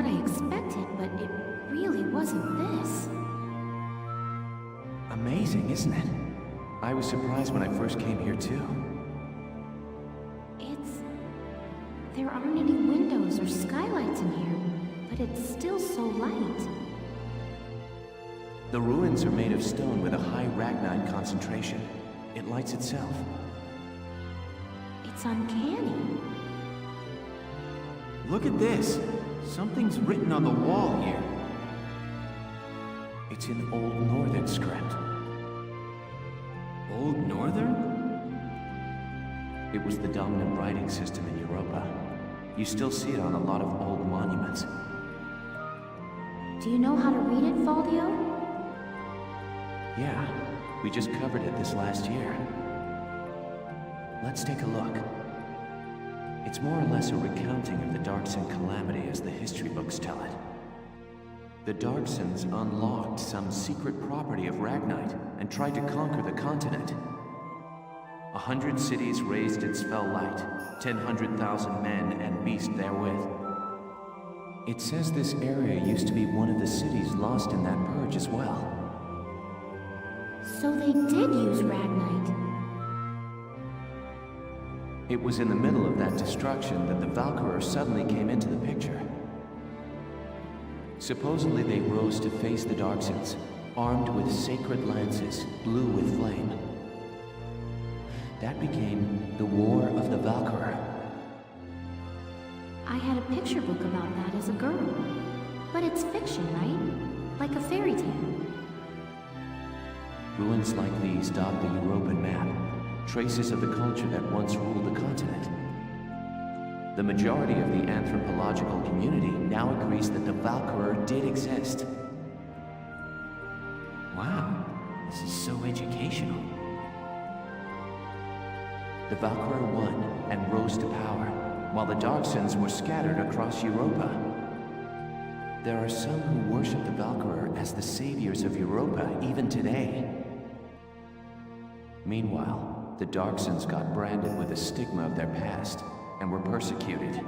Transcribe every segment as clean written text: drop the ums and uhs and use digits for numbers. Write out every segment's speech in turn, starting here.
what I expected, but it really wasn't this. Amazing, isn't it? I was surprised when I first came here too. There aren't any windows or skylights in here, but it's still so light. The ruins are made of stone with a high ragnite concentration. It lights itself. It's uncanny. Look at this! Something's written on the wall here. It's in Old Northern script. Old Northern? It was the dominant writing system in Europa. You still see it on a lot of old monuments. Do you know how to read it, Faldio? Yeah, we just covered it this last year. Let's take a look. It's more or less a recounting of the Darkson calamity as the history books tell it. The Darksons unlocked some secret property of Ragnite and tried to conquer the continent. 100 cities raised its fell light, 100,000 men and beast therewith. It says this area used to be one of the cities lost in that purge as well. So they did use Ragnite. It was in the middle of that destruction that the Valkyria suddenly came into the picture. Supposedly they rose to face the Darksons, armed with sacred lances, blue with flame. That became the War of the Valkyria. I had a picture book about that as a girl. But it's fiction, right? Like a fairy tale. Ruins like these dot the European map, traces of the culture that once ruled the continent. The majority of the anthropological community now agrees that the Valkyria did exist. Wow, this is so educational. The Valkyria won and rose to power, while the Darksons were scattered across Europa. There are some who worship the Valkyria as the saviors of Europa even today. Meanwhile, the Darksons got branded with the stigma of their past and were persecuted.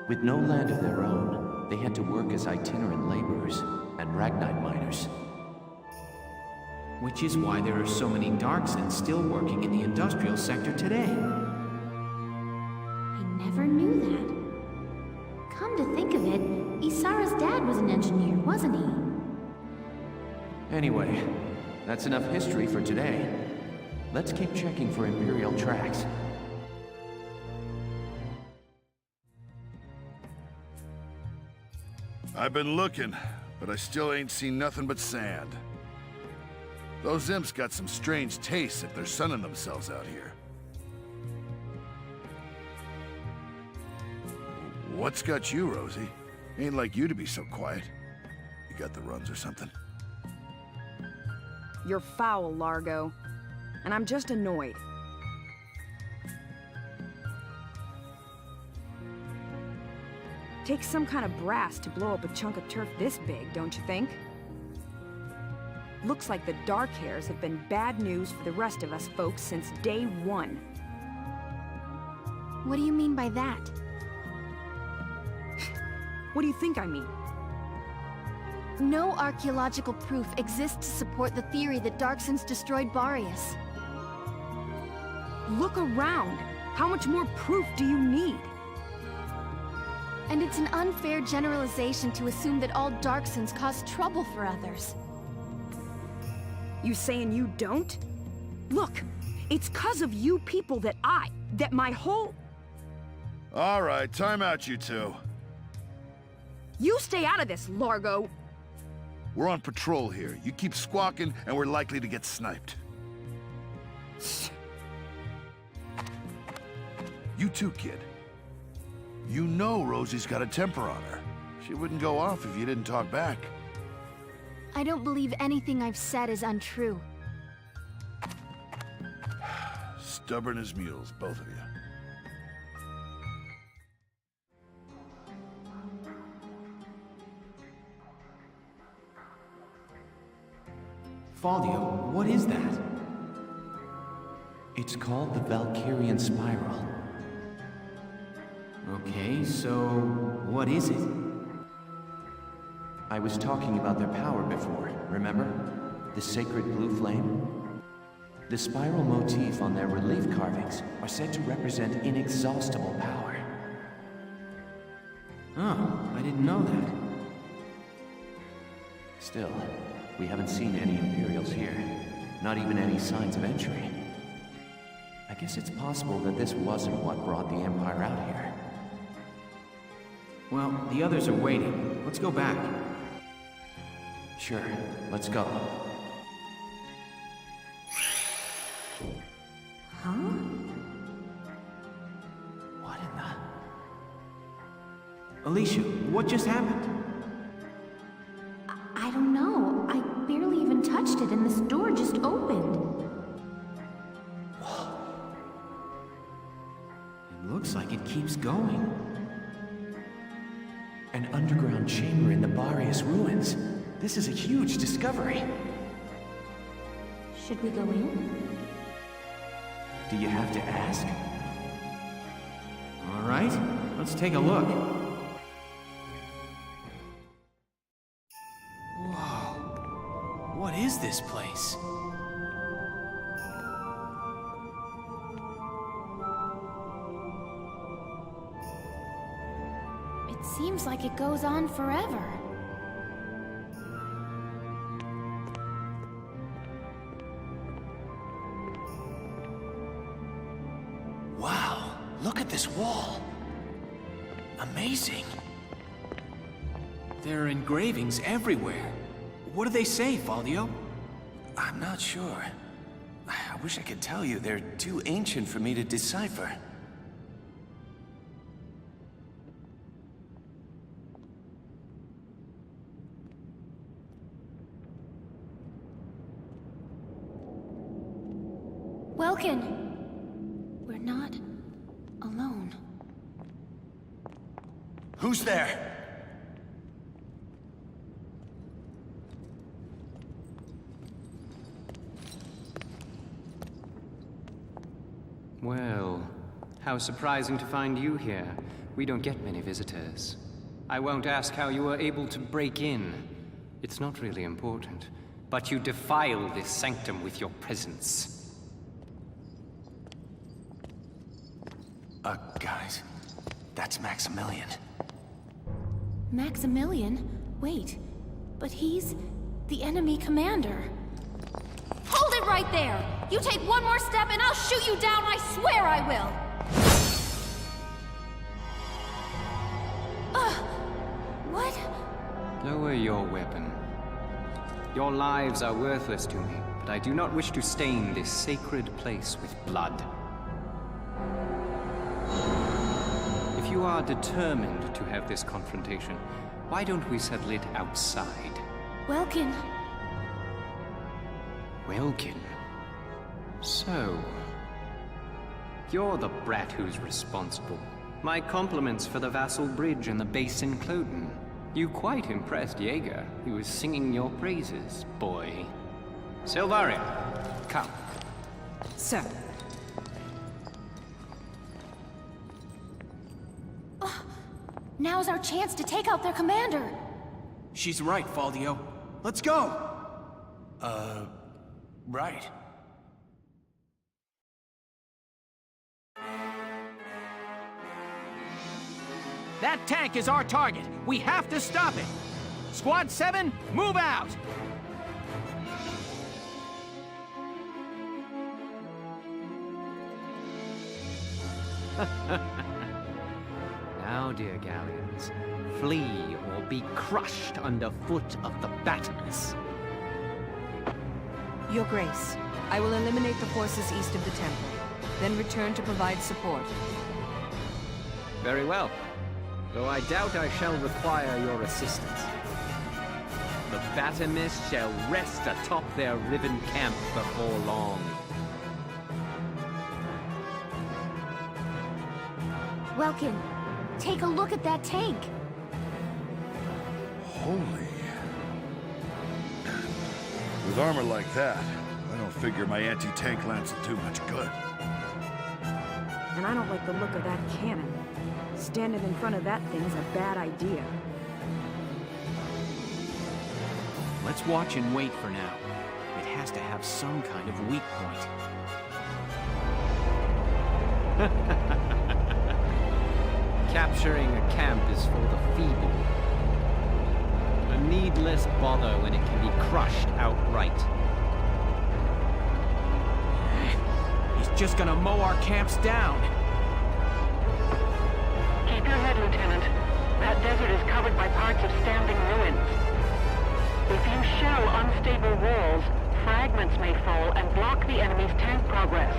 With no land of their own, they had to work as itinerant laborers and Ragnite miners. Which is why there are so many Darksons still working in the industrial sector today. I never knew that. Come to think of it, Isara's dad was an engineer, wasn't he? Anyway, that's enough history for today. Let's keep checking for Imperial tracks. I've been looking, but I still ain't seen nothing but sand. Those imps got some strange tastes if they're sunning themselves out here. What's got you, Rosie? Ain't like you to be so quiet. You got the runs or something? You're foul, Largo. And I'm just annoyed. Takes some kind of brass to blow up a chunk of turf this big, don't you think? Looks like the Dark Hairs have been bad news for the rest of us folks since day one. What do you mean by that? What do you think I mean? No archaeological proof exists to support the theory that Darksons destroyed Barious. Look around! How much more proof do you need? And it's an unfair generalization to assume that all Darksons cause trouble for others. You saying you don't? Look, it's 'cause of you people that my whole... All right, time out, you two. You stay out of this, Largo! We're on patrol here. You keep squawking, and we're likely to get sniped. You too, kid. You know Rosie's got a temper on her. She wouldn't go off if you didn't talk back. I don't believe anything I've said is untrue. Stubborn as mules, both of you. Faldio, what is that? It's called the Valkyrian Spiral. Okay, so what is it? I was talking about their power before, remember? The sacred blue flame? The spiral motif on their relief carvings are said to represent inexhaustible power. Oh, I didn't know that. Still, we haven't seen any Imperials here. Not even any signs of entry. I guess it's possible that this wasn't what brought the Empire out here. Well, the others are waiting. Let's go back. Sure, let's go. Huh? What in the... Alicia, what just happened? I don't know. I barely even touched it and this door just opened. It looks like it keeps going. An underground chamber in the Barious ruins. This is a huge discovery. Should we go in? Do you have to ask? All right, let's take a look. Whoa, what is this place? It seems like it goes on forever. Wow, look at this wall. Amazing. There are engravings everywhere. What do they say, Faldio? I'm not sure. I wish I could tell you. They're too ancient for me to decipher. Welkin! We're not alone. Who's there? Well, how surprising to find you here. We don't get many visitors. I won't ask how you were able to break in. It's not really important. But you defile this sanctum with your presence. Guys, that's Maximilian. Maximilian? Wait, but he's the enemy commander. Hold it right there! You take one more step and I'll shoot you down, I swear I will! What? Lower your weapon. Your lives are worthless to me, but I do not wish to stain this sacred place with blood. If you are determined to have this confrontation, why don't we settle it outside? Welkin. Welkin? So... you're the brat who's responsible. My compliments for the Vassal Bridge and the base in Cloden. You quite impressed Jaeger. He was singing your praises, boy. Silvaria, come. Sir. Now's our chance to take out their commander. She's right, Faldio. Let's go! Right. That tank is our target. We have to stop it. Squad 7, move out! Now, dear Gallians, flee or be crushed underfoot of the batters. Your Grace, I will eliminate the forces east of the temple, then return to provide support. Very well. Though I doubt I shall require your assistance. The Batamists shall rest atop their riven camp before long. Welkin, take a look at that tank. Holy. With armor like that, I don't figure my anti-tank lance will do much good. And I don't like the look of that cannon. Standing in front of that thing's a bad idea. Let's watch and wait for now. It has to have some kind of weak point. Capturing a camp is for the feeble. A needless bother when it can be crushed outright. He's just gonna mow our camps down. Keep your head, Lieutenant. That desert is covered by parts of standing ruins. If you shell unstable walls, fragments may fall and block the enemy's tank progress.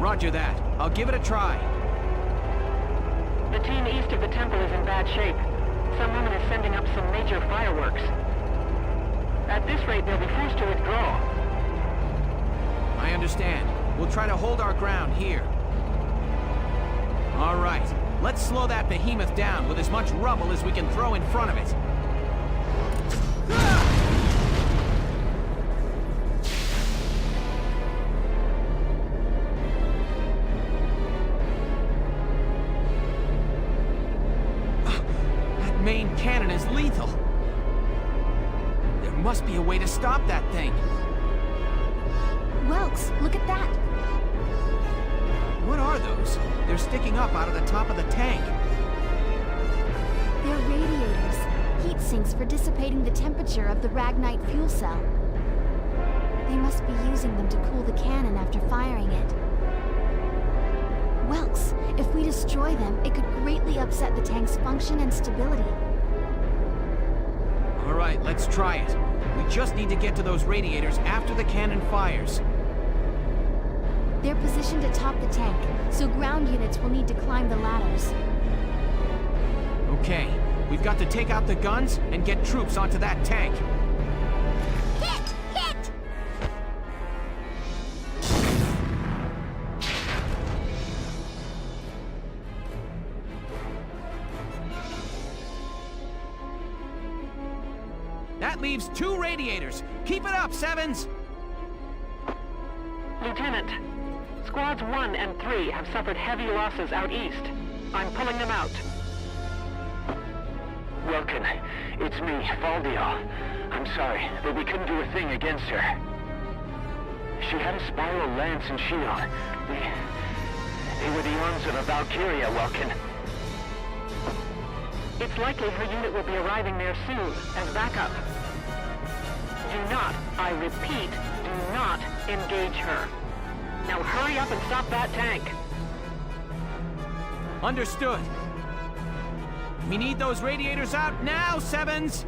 Roger that. I'll give it a try. The team east of the temple is in bad shape. Some woman is sending up some major fireworks. At this rate, they'll be forced to withdraw. I understand. We'll try to hold our ground here. All right. Let's slow that behemoth down with as much rubble as we can throw in front of it. That main cannon is lethal. There must be a way to stop that thing. Welks, look at that. What are those? They're sticking up out of the top of the tank. They're radiators. Heat sinks for dissipating the temperature of the Ragnite fuel cell. They must be using them to cool the cannon after firing it. Welks, if we destroy them, it could greatly upset the tank's function and stability. All right, let's try it. We just need to get to those radiators after the cannon fires. They're positioned atop the tank, so ground units will need to climb the ladders. Okay, we've got to take out the guns and get troops onto that tank. Hit! Hit! That leaves 2 radiators. Keep it up, Sevens! Lieutenant, Squads 1 and 3 have suffered heavy losses out east. I'm pulling them out. Welkin, it's me, Valdio. I'm sorry, but we couldn't do a thing against her. She had a spiral lance and shield. They were the arms of a Valkyria, Welkin. It's likely her unit will be arriving there soon, as backup. Do not, I repeat, do not engage her. Now hurry up and stop that tank. Understood. We need those radiators out now, Sevens!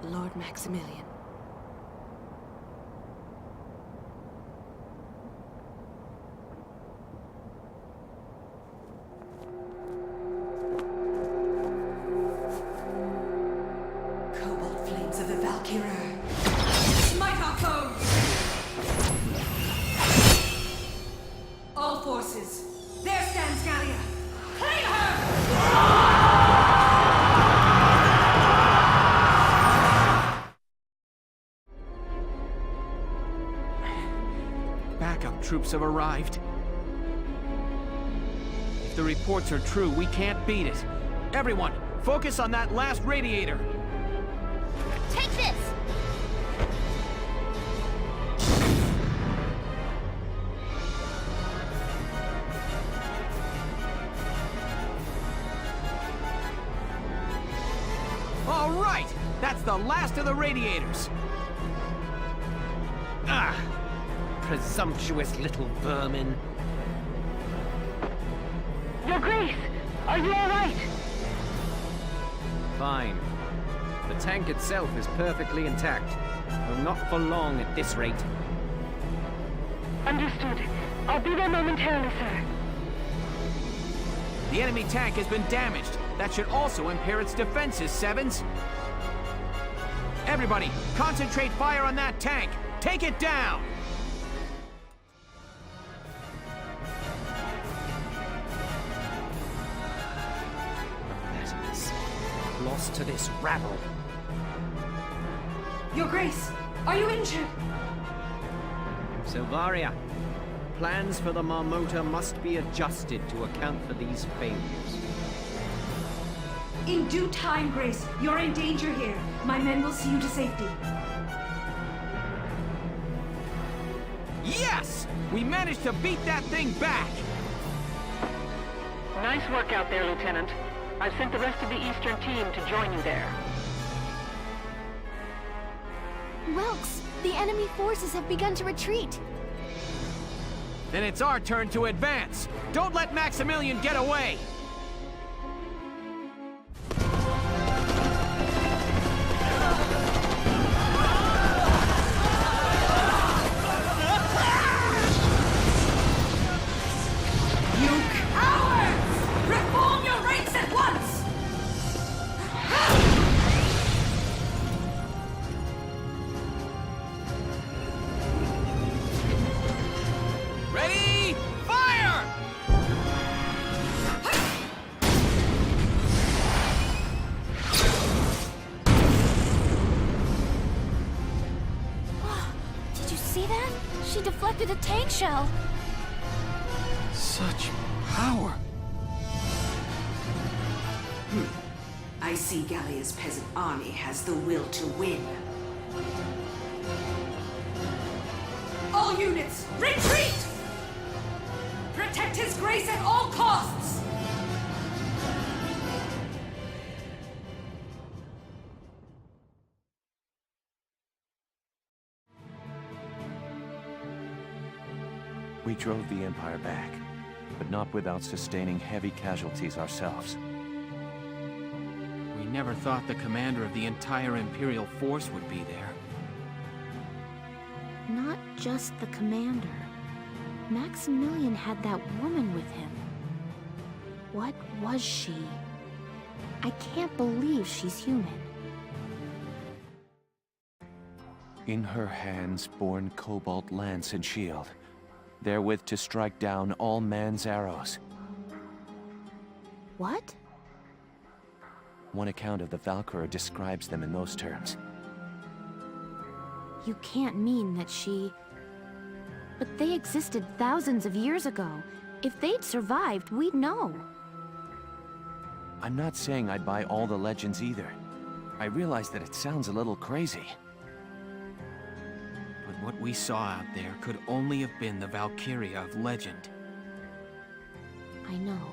Lord Maximilian. Cobalt flames of the Valkyria. Smite our foes! All forces, there stands Gallia! Claim her! Backup troops have arrived. If the reports are true, we can't beat it. Everyone, focus on that last radiator. Take this! All right! That's the last of the radiators. Ah! Presumptuous little vermin. Your Grace, are you all right? Fine. The tank itself is perfectly intact. Though not for long at this rate. Understood. I'll be there momentarily, sir. The enemy tank has been damaged. That should also impair its defenses, Sevens. Everybody, concentrate fire on that tank. Take it down! else to this rabble. Your Grace, are you injured? Silvaria, plans for the Marmota must be adjusted to account for these failures. In due time, Grace. You're in danger here. My men will see you to safety. Yes! We managed to beat that thing back! Nice work out there, Lieutenant. I've sent the rest of the Eastern team to join you there. Welks, the enemy forces have begun to retreat. Then it's our turn to advance. Don't let Maximilian get away! You cowards! Reform your ranks at once! Ready? Fire! Did you see that? She deflected a tank shell. Such power! I see Gallia's peasant army has the will to win. All units, retreat! Protect His Grace at all costs! We drove the Empire back, but not without sustaining heavy casualties ourselves. We never thought the commander of the entire Imperial force would be there. Not just the commander. Maximilian had that woman with him. What was she? I can't believe she's human. In her hands borne cobalt lance and shield, therewith to strike down all man's arrows. What? One account of the Valkyria describes them in those terms. You can't mean that she... But they existed thousands of years ago. If they'd survived, we'd know. I'm not saying I'd buy all the legends either. I realize that it sounds a little crazy. But what we saw out there could only have been the Valkyria of legend. I know.